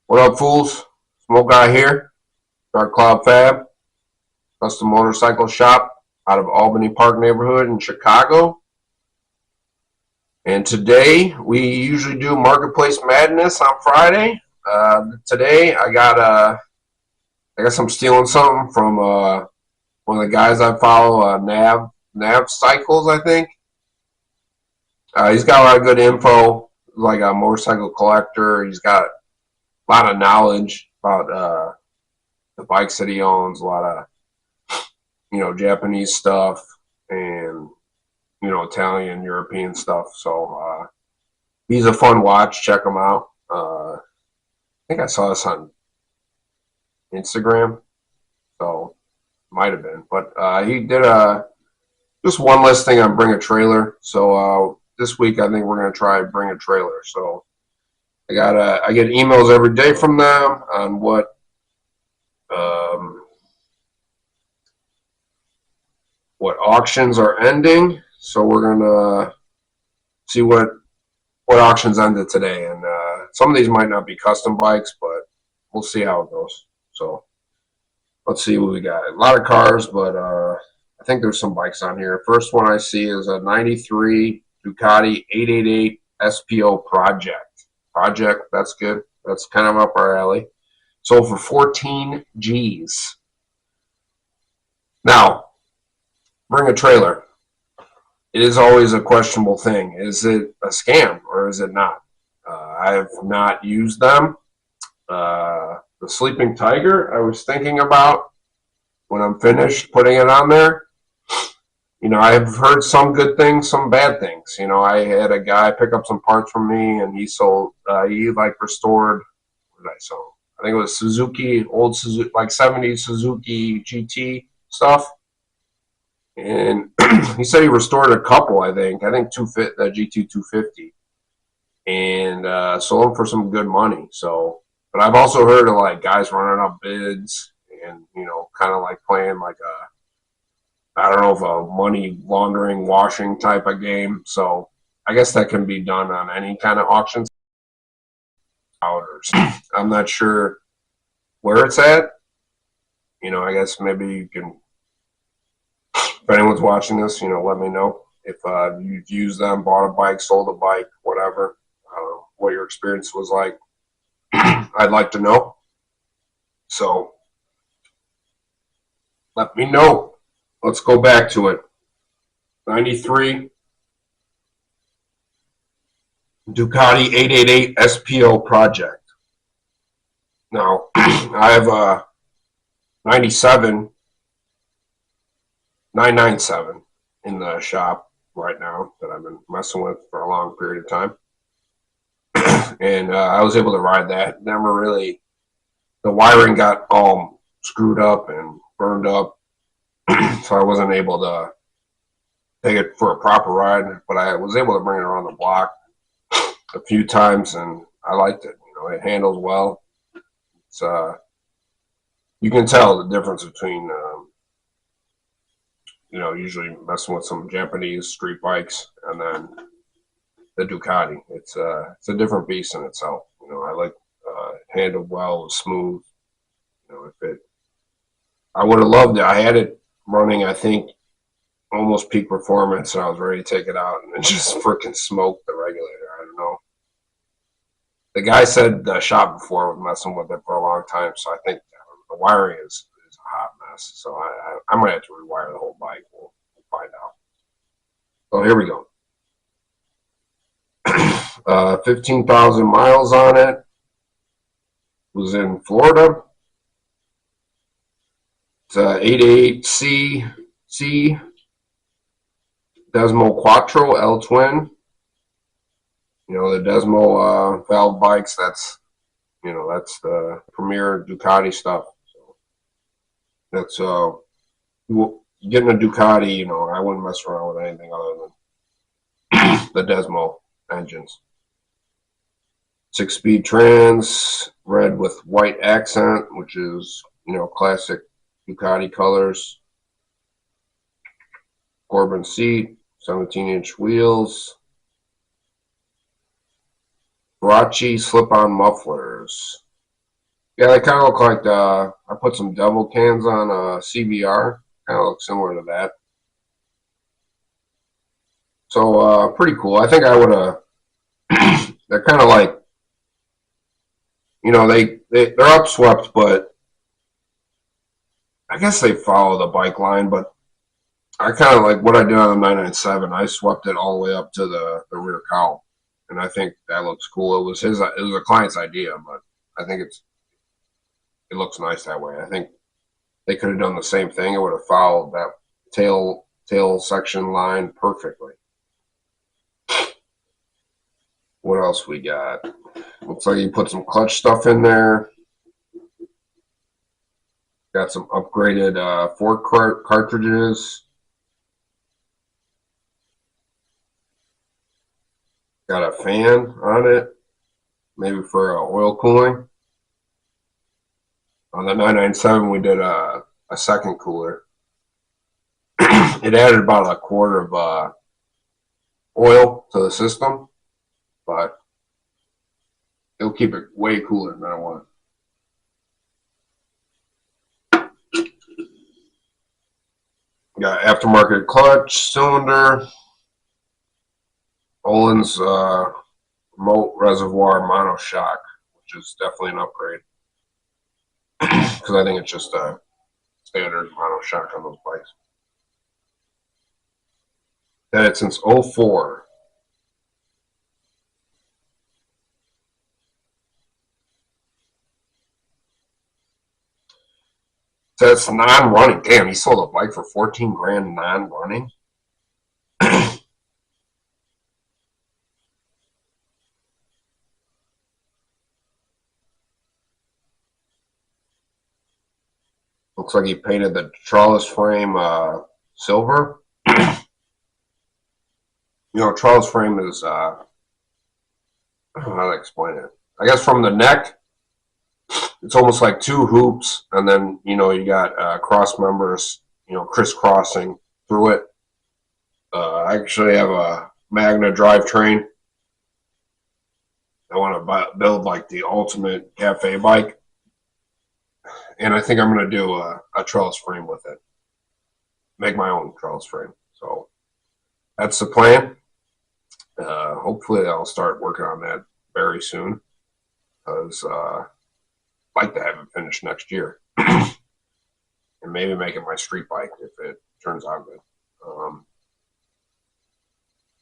What up, fools? Smoke Guy here. Dark Cloud Fab, custom motorcycle shop out of Albany Park neighborhood in Chicago. And today we usually do Marketplace Madness on Friday. Today I guess I'm stealing something from one of the guys I follow, Nav Cycles, I think. He's got a lot of good info, like a motorcycle collector. He's got a lot of knowledge about the bikes that he owns, a lot of Japanese stuff and Italian, European stuff. So he's a fun watch. Check him out. I think I saw this on Instagram, so might have been. But he did just one listing on Bring a Trailer. So this week I think we're gonna try Bring a Trailer. So I get emails every day from them on what auctions are ending. So we're gonna see what auctions ended today, and some of these might not be custom bikes, but we'll see how it goes. So let's see what we got. A lot of cars, but I think there's some bikes on here. First one I see is a 93 Ducati 888 SPO Project, that's good. That's kind of up our alley. Sold for 14 G's. Now, Bring a Trailer. It is always a questionable thing. Is it a scam or is it not? I have not used them. The Sleeping Tiger, I was thinking about when I'm finished putting it on there. I have heard some good things, some bad things. I had a guy pick up some parts from me, and he restored. What did I sell? I think it was Suzuki, old Suzuki, like 70s Suzuki GT stuff. And he said he restored a couple, I think the GT 250, and sold them for some good money. So, but I've also heard of like guys running up bids and kind of like playing like I don't know if a money laundering, washing type of game. So I guess that can be done on any kind of auctions. I'm not sure where it's at. I guess maybe you can. If anyone's watching this, let me know if you've used them, bought a bike, sold a bike, whatever, what your experience was like. I'd like to know. So let me know. Let's go back to it. 93 Ducati 888 SPO Project. Now, I have a 97 997 in the shop right now that I've been messing with for a long period of time. And I was able to ride that. Never really, the wiring got all screwed up and burned up, so I wasn't able to take it for a proper ride, but I was able to bring it around the block a few times, and I liked it. It handles well. It's you can tell the difference between usually messing with some Japanese street bikes and then the Ducati. It's a different beast in itself. I like handled well, it was smooth. I would have loved it. I had it running, I think, almost peak performance, and I was ready to take it out, and it just freaking smoked the regulator. I don't know. The guy said the shop before was messing with it for a long time, so I think the wiring is a hot mess. So I might have to rewire the whole bike. We'll find out. So here we go. 15,000 miles on it. Was in Florida. It's a 88C Desmo Quattro L Twin. The Desmo valve bikes. That's the premier Ducati stuff. So that's getting a Ducati. I wouldn't mess around with anything other than the Desmo engines. 6-speed trans, red with white accent, which is classic Ducati colors. Corbin seat, 17-inch wheels. Bracci slip-on mufflers. Yeah, they kind of look like I put some devil cans on a CBR. Kind of look similar to that. So pretty cool. I think I would have. They're kind of like, they're upswept, but I guess they follow the bike line. But I kind of like what I did on the 997. I swept it all the way up to the rear cowl, and I think that looks cool. It was his. It was a client's idea, but I think it looks nice that way. I think they could have done the same thing. It would have followed that tail section line perfectly. What else we got? Looks like you put some clutch stuff in there. Got some upgraded fork cartridges. Got a fan on it, maybe for oil cooling. On the 997, we did a second cooler. It added about a quarter of oil to the system, but it'll keep it way cooler than I want. Got aftermarket clutch, cylinder, Olin's remote reservoir monoshock, which is definitely an upgrade because I think it's just a standard monoshock on those bikes. Had it since '04. So that's non-running. Damn, he sold a bike for 14 grand non-running. Looks like he painted the trellis frame silver. Trellis frame is I don't know how to explain it. I guess from the neck, it's almost like two hoops, and then you got cross members, crisscrossing through it. I actually have a Magna drivetrain. I want to build like the ultimate cafe bike, and I think I'm going to do a trellis frame with it. Make my own trellis frame. So that's the plan. Hopefully, I'll start working on that very soon because I'd like to have it finished next year and maybe make it my street bike if it turns out good.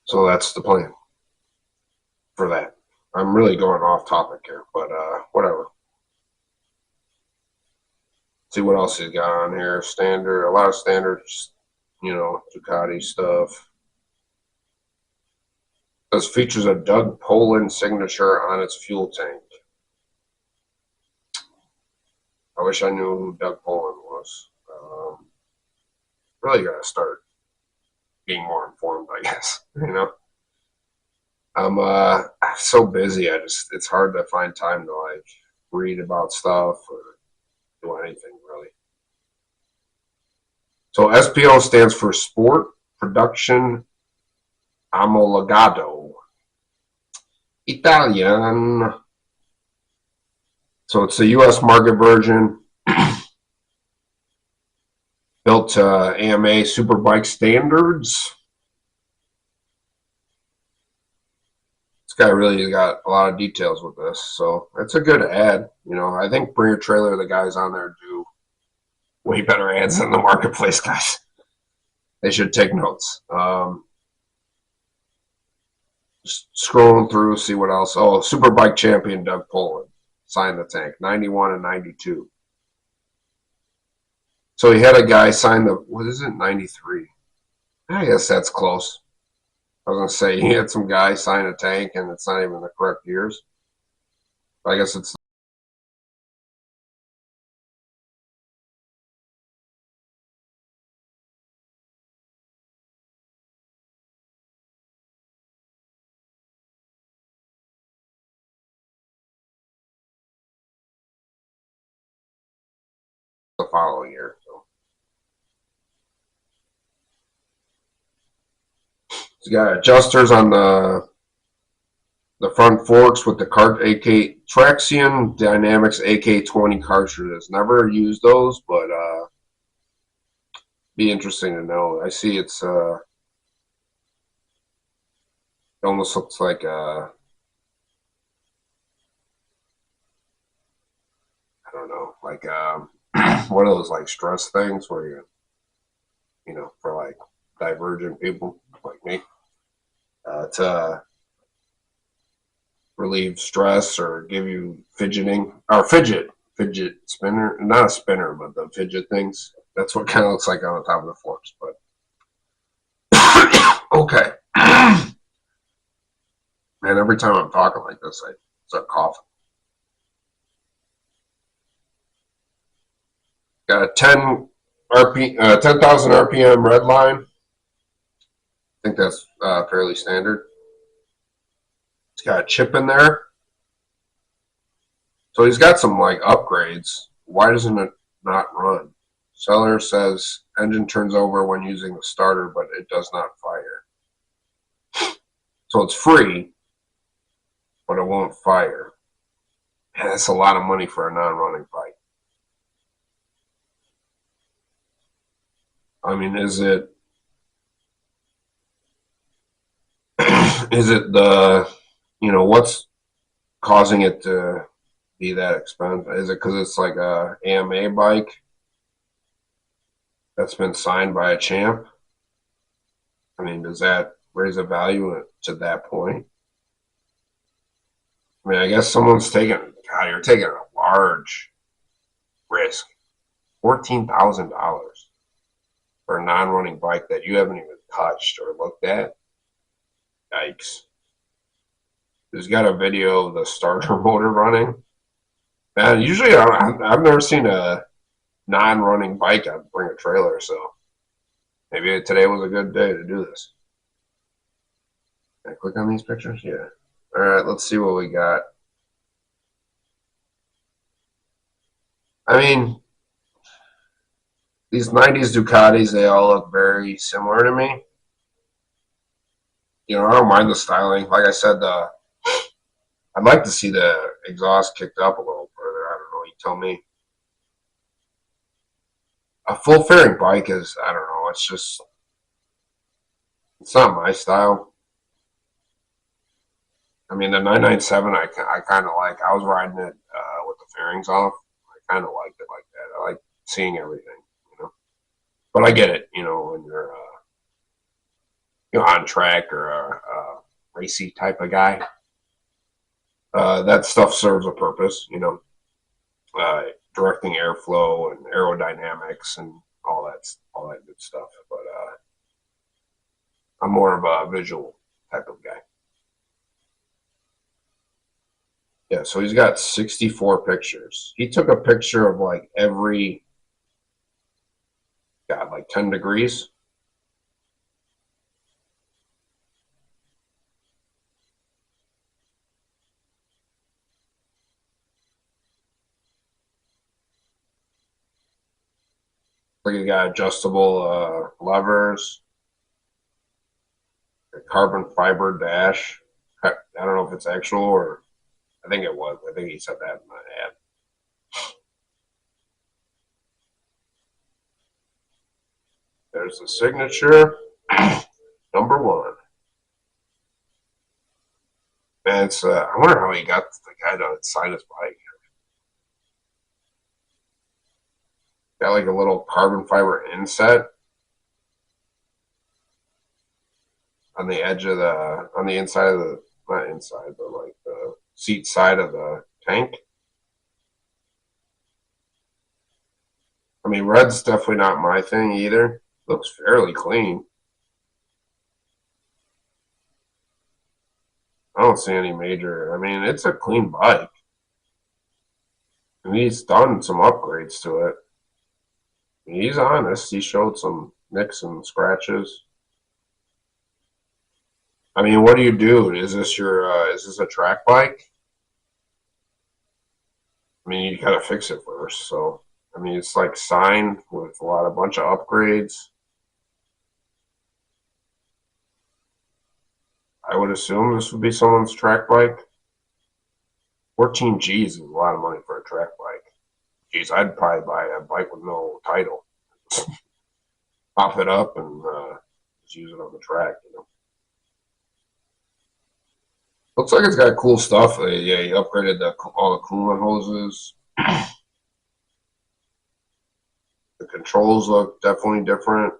So that's the plan for that. I'm really going off topic here, but whatever. See what else he's got on here. Standard, a lot of standards, Ducati stuff. This features a Doug Poland signature on its fuel tank. I wish I knew who Doug Poland was. Really got to start being more informed, I guess. I'm so busy. It's hard to find time to like read about stuff or do anything really. So SPO stands for Sport Production Omologato Italian. So it's a U.S. market version built to AMA Superbike standards. This guy really got a lot of details with this, so it's a good ad. I think Bring Your Trailer, the guys on there do way better ads than the marketplace guys. They should take notes. Just scrolling through, see what else. Oh, Superbike champion Doug Poland signed the tank, 91 and 92. So he had a guy sign what is it, 93? I guess that's close. I was going to say he had some guy sign a tank and it's not even the correct years. But I guess it's the following year. So he's got adjusters on the The front forks with the cart AK Traxion Dynamics AK-20 cartridges. Never used those, but be interesting to know. I see it's it almost looks like I don't know, like one of those like stress things where you know, for like divergent people like me, to relieve stress or give you fidgeting or fidget spinner, not a spinner, but the fidget things. That's what kind of looks like on the top of the forks. But okay, man, every time I'm talking like this, I start coughing. Got a 10,000 RPM red line. I think that's fairly standard. It's got a chip in there, so he's got some like upgrades. Why doesn't it not run? Seller says engine turns over when using the starter, but it does not fire. So it's free, but it won't fire. And that's a lot of money for a non-running bike. I mean, is it is it the what's causing it to be that expensive? Is it because it's like a AMA bike that's been signed by a champ? I mean, does that raise the value to that point? I mean, I guess someone's taking. God, you're taking a large risk. $14,000 for a non-running bike that you haven't even touched or looked at. Yikes! He's got a video of the starter motor running. Man, usually I've never seen a non-running bike I'd bring a trailer, so maybe today was a good day to do this. Can I click on these pictures? Yeah. All right, let's see what we got. I mean, these 90s Ducatis, they all look very similar to me. You know, I don't mind the styling. Like I said, I'd like to see the exhaust kicked up a little further. I don't know. You tell me. A full fairing bike is, I don't know. It's not my style. I mean, the 997, I kind of like. I was riding it with the fairings off. I kind of liked it like that. I like seeing everything, you know. But I get it, you know, when you're on track or a racy type of guy. That stuff serves a purpose, you know, uh, directing airflow and aerodynamics and all that good stuff. But I'm more of a visual type of guy. Yeah, so he's got 64 pictures. He took a picture of like every, God, like 10 degrees. Like he got adjustable levers, a carbon fiber dash. I don't know if it's actual or I think it was. I think he said that in the ad. There's the signature, number one. And it's, I wonder how he got the guy to sign his bike. Got like a little carbon fiber inset on the edge of on the inside of the, not inside, but like the seat side of the tank. I mean, red's definitely not my thing either. Looks fairly clean. I don't see any major. I mean, it's a clean bike. And he's done some upgrades to it. He's honest. He showed some nicks and scratches. I mean, what do you do? Is this a track bike? I mean, you gotta fix it first. So, I mean, it's like signed with a bunch of upgrades. I would assume this would be someone's track bike. 14 G's is a lot of money for a track bike. Geez, I'd probably buy a bike with no title. Pop it up and just use it on the track, you know. Looks like it's got cool stuff. Yeah, he upgraded all the coolant hoses. The controls look definitely different.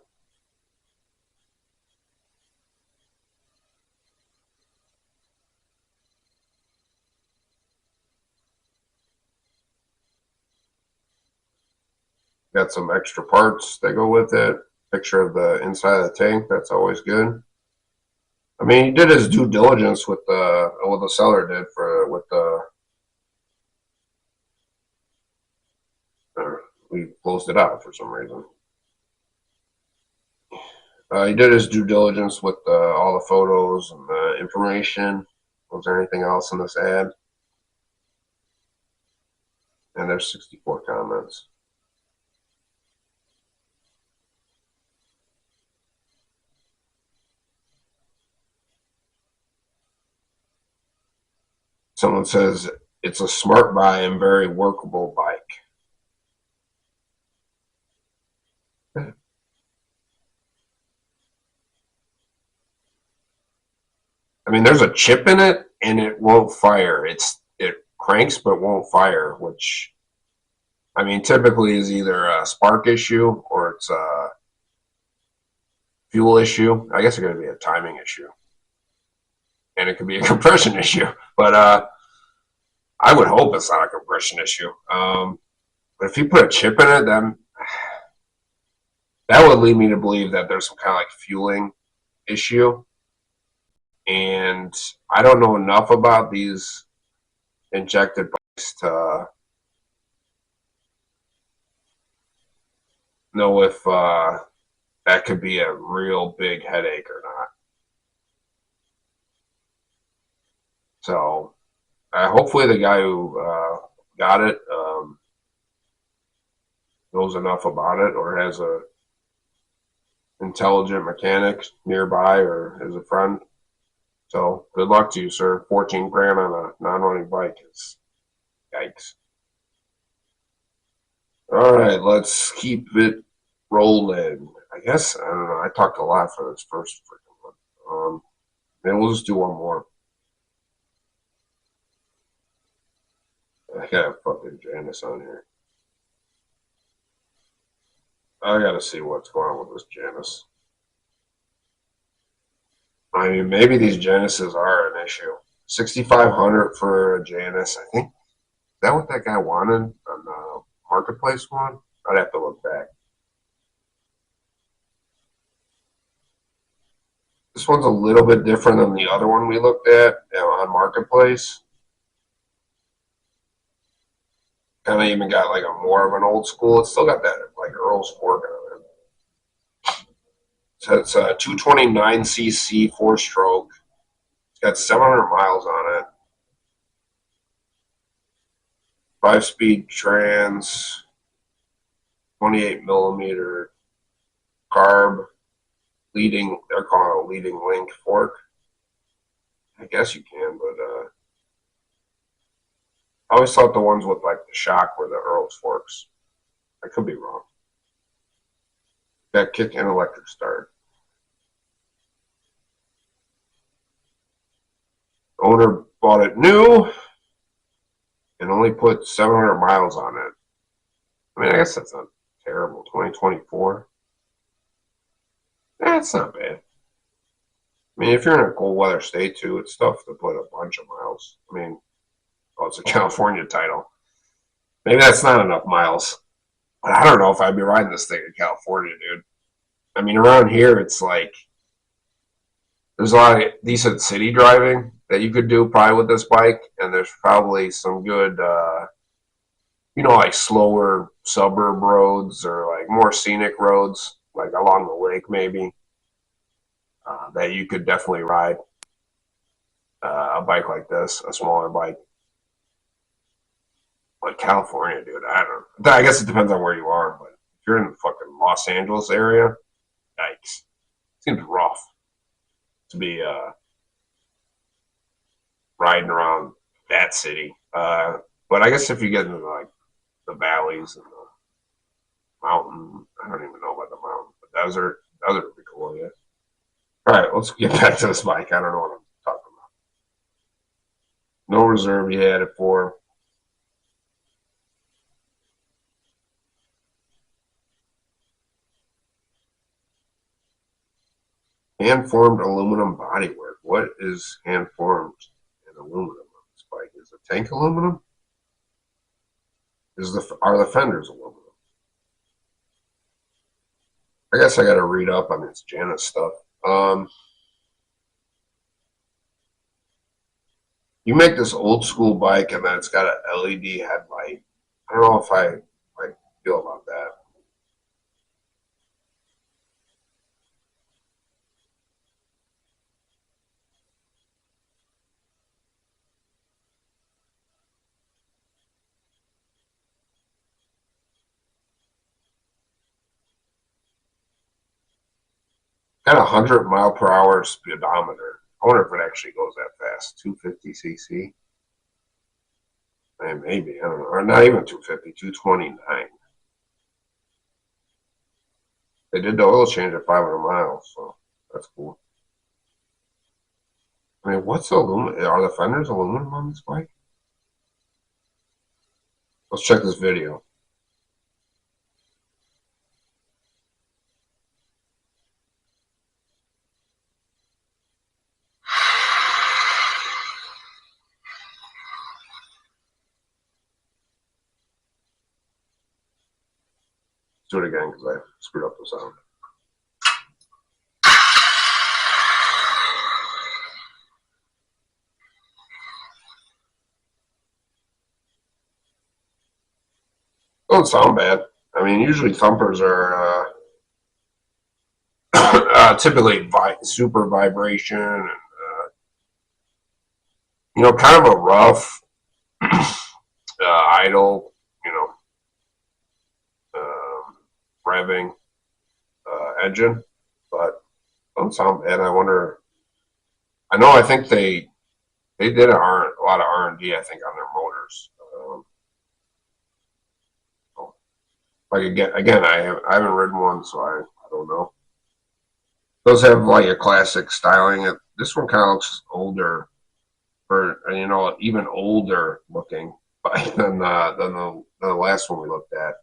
Got some extra parts that go with it. Picture of the inside of the tank. That's always good. I mean, he did his due diligence with what the seller did for with the. We closed it out for some reason. He did his due diligence with all the photos and the information. Was there anything else in this ad? And there's 64 comments. Someone says it's a smart buy and very workable bike. I mean, there's a chip in it and it won't fire. It cranks but won't fire, which I mean typically is either a spark issue or it's a fuel issue. I guess it could be a timing issue, and it could be a compression issue. But I would hope it's not a compression issue. But if you put a chip in it, then that would lead me to believe that there's some kind of like fueling issue. And I don't know enough about these injected bikes to know if that could be a real big headache or not. So hopefully the guy who got it knows enough about it or has a intelligent mechanic nearby or is a friend. So good luck to you, sir. 14 grand on a non-running bike is yikes. All right, let's keep it rolling. I guess I don't know. I talked a lot for this first freaking one. Maybe we'll just do one more. I got fucking Janus on here. I gotta see what's going on with this Janus. I mean, maybe these Januses are an issue. 6,500 for a Janus. I think is that what that guy wanted on the marketplace one? I'd have to look back. This one's a little bit different than the other one we looked at on marketplace. Kind of even got like a more of an old school. It's still got that like Earl's fork on it. So it's a 229cc 4-stroke. It's got 700 miles on it. 5-speed trans, 28 millimeter carb, leading. They're calling it a leading link fork. I guess you can, but I always thought the ones with like the shock were the Earl's forks. I could be wrong. Got kick and electric start. Owner bought it new and only put 700 miles on it. I mean, I guess that's not terrible. 2024. That's not bad. I mean, if you're in a cold weather state too, it's tough to put a bunch of miles. I mean, oh, it's a California title. Maybe that's not enough miles. But I don't know if I'd be riding this thing in California, dude. I mean, around here, it's like there's a lot of decent city driving that you could do probably with this bike, and there's probably some good, like slower suburb roads or like more scenic roads, like along the lake maybe, that you could definitely ride a bike like this, a smaller bike. Like California, dude, I don't know. I guess it depends on where you are, but if you're in the fucking Los Angeles area, yikes. It seems rough to be riding around that city. But I guess if you get into like the valleys and the mountain, I don't even know about the mountain, but desert would be cool. Yeah. All right, let's get back to this bike. I don't know what I'm talking about. No reserve. You had it for. Hand-formed aluminum bodywork. What is hand-formed in aluminum on this bike? Is the tank aluminum? Are the fenders aluminum? I guess I got to read up on this Janus stuff. You make this old school bike and then it's got an LED headlight. I don't know if I like feel about that. Got a 100 mile per hour speedometer. I wonder if it actually goes that fast. 250 cc. Maybe, I don't know. Or not even 250, 229. They did the oil change at 500 miles, so that's cool. I mean, what's aluminum? Are the fenders aluminum on this bike? Let's check this video. Let's do it again because I screwed up the sound. Doesn't sound bad. I mean, usually thumpers are typically super vibration and kind of a rough idle, revving engine, but doesn't sound bad. I wonder. I know. I think they did a lot of R&D. I think on their motors. Like again, I haven't ridden one, so I don't know. Those have like a classic styling. This one kind of looks older, or even older looking than the last one we looked at.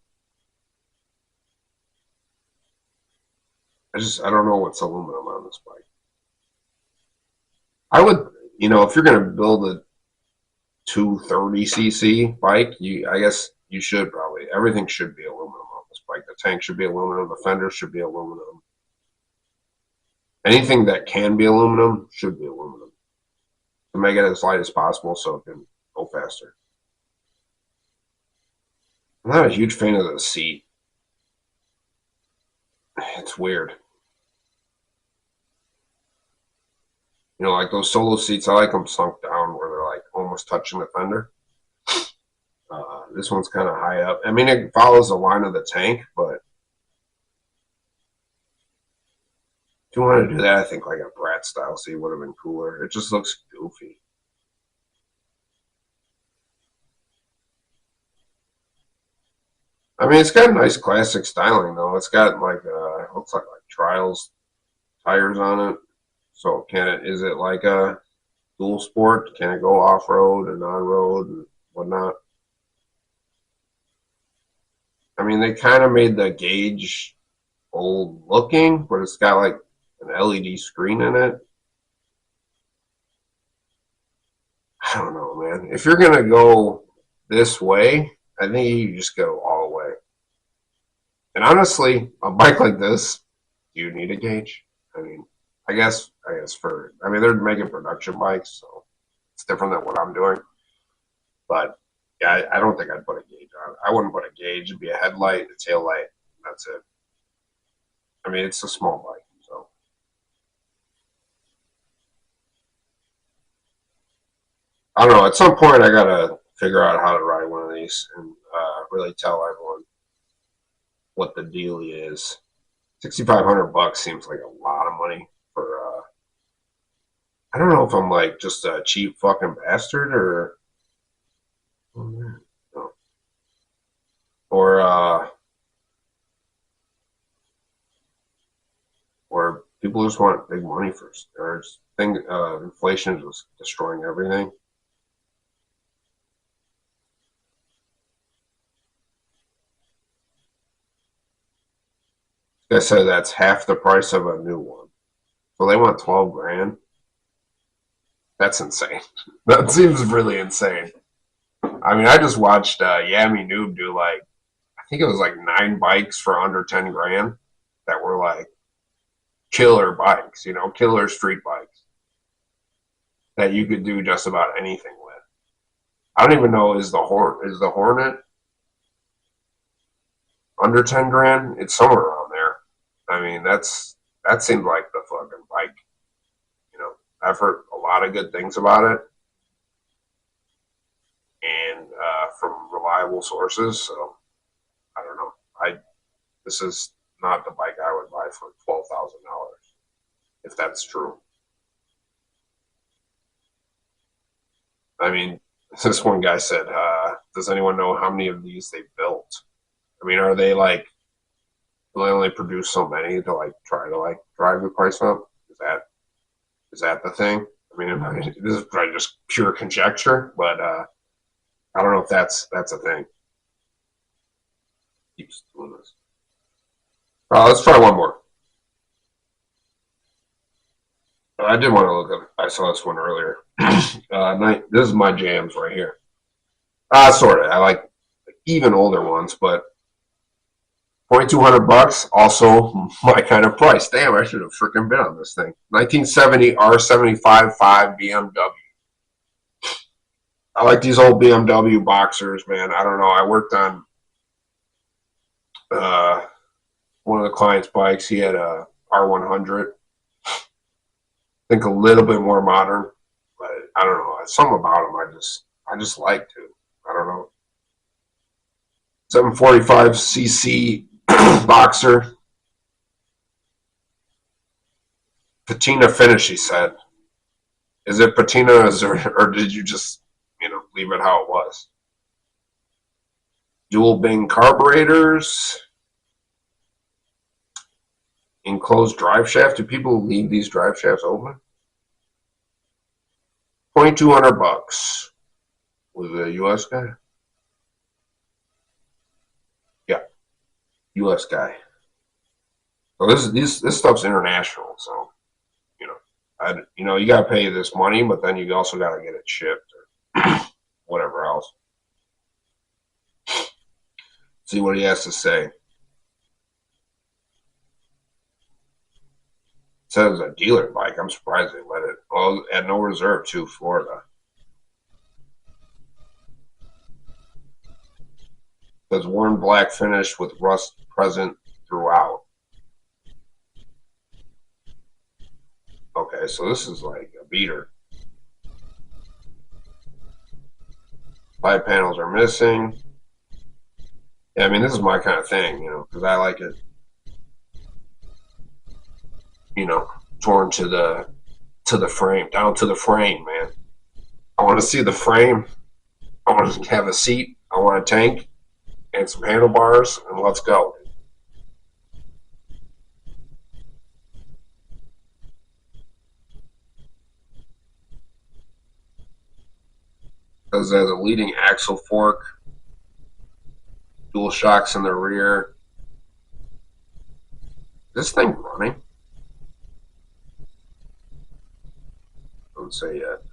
I don't know what's aluminum on this bike. I would, if you're going to build a 230 cc bike, I guess you should probably everything should be aluminum on this bike. The tank should be aluminum. The fenders should be aluminum. Anything that can be aluminum should be aluminum to make it as light as possible so it can go faster. I'm not a huge fan of the seat. It's weird. Like those solo seats, I like them sunk down where they're like almost touching the fender. This one's kind of high up. I mean, it follows the line of the tank, but if you want to do that, I think like a Brat style seat would have been cooler. It just looks goofy. I mean, it's got nice classic styling though. It's got like looks like trials tires on it. So is it like a dual sport? Can it go off road and on road and whatnot? I mean, they kind of made the gauge old looking, but it's got like an LED screen in it. I don't know, man. If you're gonna go this way, I think you just go all the way. And honestly, a bike like this, do you need a gauge? I mean, I mean they're making production bikes, so it's different than what I'm doing. But yeah, I don't think I'd put a gauge on. I wouldn't put a gauge. It'd be a headlight, a tail light. That's it. I mean, it's a small bike, so I don't know. At some point, I gotta figure out how to ride one of these and really tell everyone what the deal is. $6,500 seems like a lot of money for I don't know if I'm like just a cheap fucking bastard or or people just want big money first. Or just inflation is just destroying everything. They said that's half the price of a new one. So they want 12 grand. That's insane. That seems really insane. I mean, I just watched Yami Noob do like, I think it was like 9 bikes for under 10 grand that were like killer bikes, killer street bikes that you could do just about anything with. I don't even know, is the Hornet under 10 grand? It's somewhere around there. I mean, that seems like the fucking bike. You know, I've heard a lot of good things about it, and from reliable sources. So I don't know. I This is not the bike I would buy for $12,000 if that's true. I mean, this one guy said, "Does anyone know how many of these they built? I mean, are they like do they only produce so many to like try to like drive the price up? Is that the thing? I mean, this is probably just pure conjecture, but I don't know if that's a thing." Keeps doing this. Let's try one more. I did want to look at. I saw this one earlier. This is my jams right here. Sort of. I like even older ones, but 2,200 bucks. Also my kind of price. Damn, I should have freaking been on this thing. 1970 R75 5 BMW. I like these old BMW boxers, man. I don't know. I worked on uh, one of the client's bikes. He had a R100. I think a little bit more modern, but I don't know. Something about them I just like to. I don't know. 745cc boxer, patina finish. He said, "Is it patina, or did you just leave it how it was?" Dual Bing carburetors, enclosed drive shaft. Do people leave these drive shafts open? 2,200 bucks. Was it a U.S. guy? Yeah, U.S. guy. So this stuff's international. So you know, you got to pay this money, but then you also got to get it shipped or whatever else. See what he has to say. It says a dealer bike. I'm surprised they let it. Well, at no reserve too, Florida. It says worn black finish with rust present throughout. Okay, so this is like a beater. 5 panels are missing. Yeah, I mean, this is my kind of thing, because I like it, torn to the frame, down to the frame, man. I want to see the frame. I want to have a seat. I want a tank and some handlebars, and let's go. Because there's a leading axle fork, dual shocks in the rear. This thing running? Don't say yet.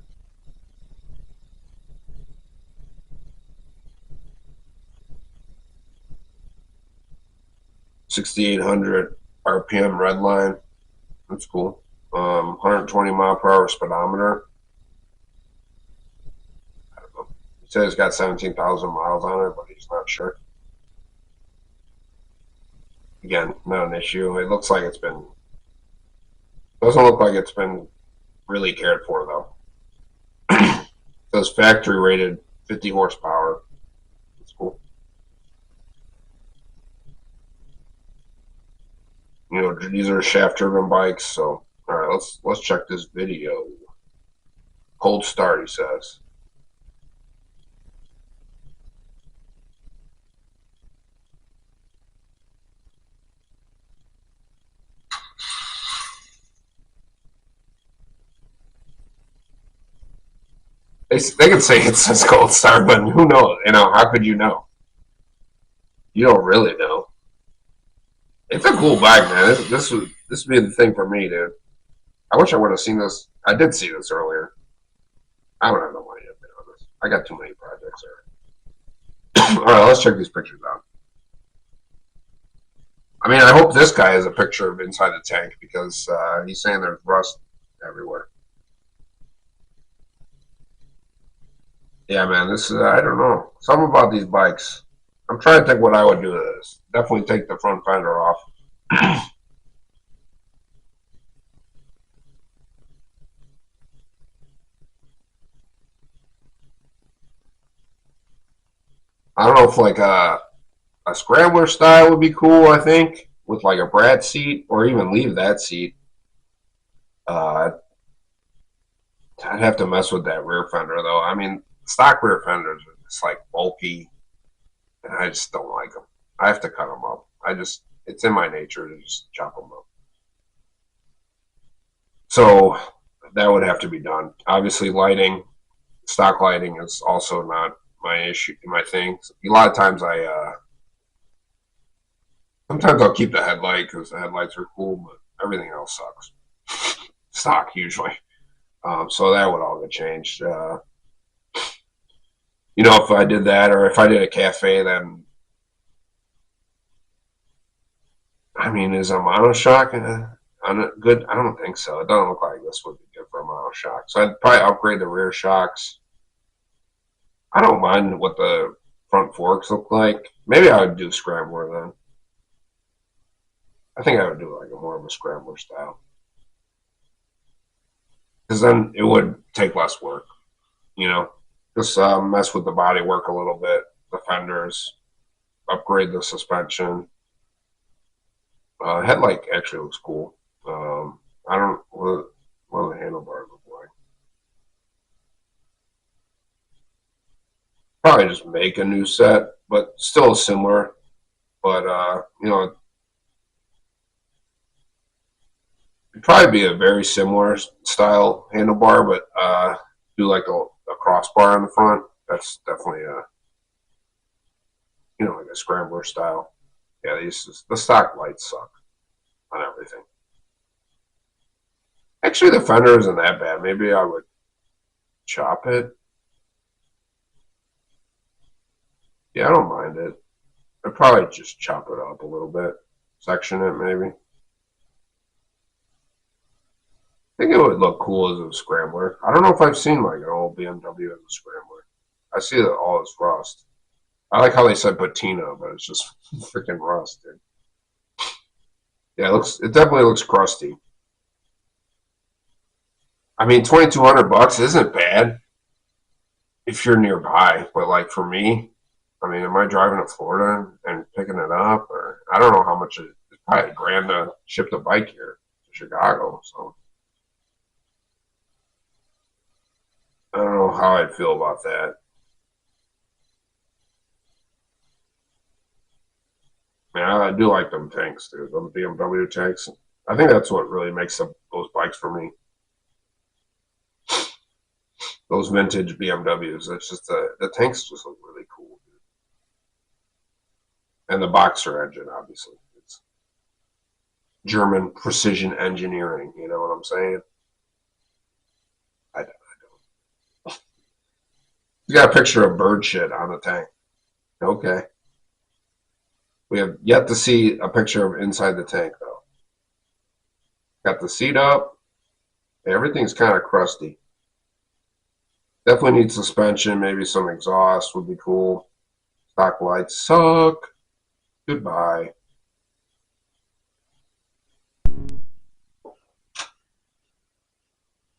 6,800 RPM red line. That's cool. 120 mile per hour speedometer. I don't know. He says it's got 17,000 miles on it, but he's not sure. Again, not an issue. It looks like it's been. Doesn't look like it's been really cared for though. It says factory rated 50 horsepower. That's cool. These are shaft driven bikes. So all right, let's check this video. Cold start, he says. They could say it says cold start, but who knows? How could you know? You don't really know. It's a cool bike, man. This would be the thing for me, dude. I wish I would have seen this. I did see this earlier. I don't have no money to be honest. I got too many projects there. All right, let's check these pictures out. I mean, I hope this guy has a picture of inside the tank because he's saying there's rust everywhere. Yeah, man, this is, I don't know. Something about these bikes. I'm trying to think what I would do to this. Definitely take the front fender off. I don't know if like a scrambler style would be cool, I think, with like a Brad seat or even leave that seat. Uh, I'd have to mess with that rear fender though. I mean, stock rear fenders are just like bulky and I just don't like them. I have to cut them up. It's in my nature to just chop them up. So that would have to be done. Obviously, lighting, stock lighting is also not my issue, my thing. A lot of times sometimes I'll keep the headlight because the headlights are cool, but everything else sucks. Stock usually. So that would all get changed. If I did that or if I did a cafe, then I mean, is a monoshock good? I don't think so. It doesn't look like this would be good for a monoshock. So I'd probably upgrade the rear shocks. I don't mind what the front forks look like. Maybe I would do scrambler then. I think I would do like a more of a scrambler style because then it would take less work. You know, just mess with the body work a little bit, the fenders, upgrade the suspension. Headlight actually looks cool. I don't what do the handlebars look like. Probably just make a new set, but still similar. But it'd probably be a very similar style handlebar, but do like a crossbar on the front. That's definitely like a scrambler style. Yeah, the stock lights suck on everything. Actually, the fender isn't that bad. Maybe I would chop it. Yeah, I don't mind it. I'd probably just chop it up a little bit, section it maybe. I think it would look cool as a scrambler. I don't know if I've seen like an old BMW as a scrambler. I see that all is rust. I like how they said patina, but it's just freaking rust, dude. Yeah, it definitely looks crusty. I mean, $2,200 isn't bad if you're nearby, but like for me, I mean, am I driving to Florida and picking it up, or I don't know how much it's probably $1,000 to ship the bike here to Chicago. So I don't know how I'd feel about that. Man, I do like them tanks, dude. Them BMW tanks. I think that's what really makes those bikes for me. Those vintage BMWs. It's just the tanks just look really cool, dude. And the boxer engine, obviously, it's German precision engineering. You know what I'm saying? I don't. You got a picture of bird shit on the tank. Okay. We have yet to see a picture of inside the tank, though. Got the seat up. Everything's kind of crusty. Definitely need suspension. Maybe some exhaust would be cool. Stock lights suck. Goodbye.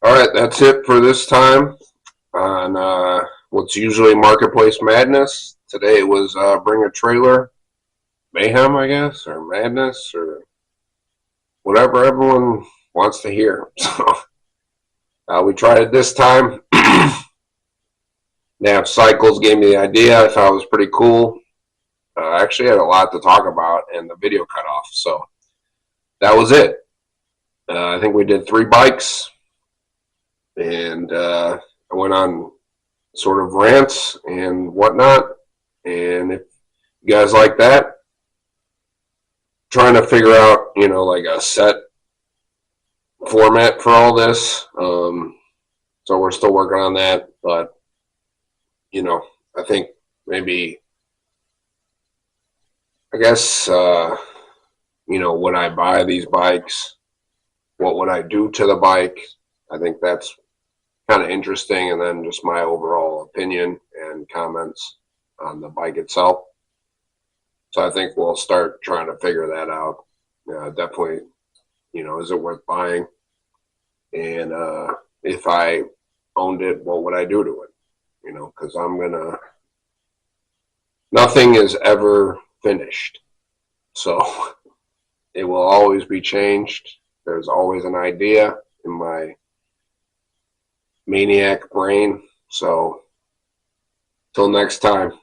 All right, that's it for this time on what's usually Marketplace Madness. Today it was Bring a Trailer Mayhem, I guess, or Madness, or whatever everyone wants to hear. So We tried it this time. Nav Cycles gave me the idea. I thought it was pretty cool. I actually had a lot to talk about, and the video cut off. So that was it. I think we did 3 bikes, and I went on sort of rants and whatnot. And if you guys like that, trying to figure out, like a set format for all this. So we're still working on that, but I think maybe, I guess, would I buy these bikes? What would I do to the bike? I think that's kind of interesting, and then just my overall opinion and comments on the bike itself. So I think we'll start trying to figure that out. Definitely, is it worth buying? And if I owned it, what would I do to it? Because nothing is ever finished. So it will always be changed. There's always an idea in my maniac brain. So till next time.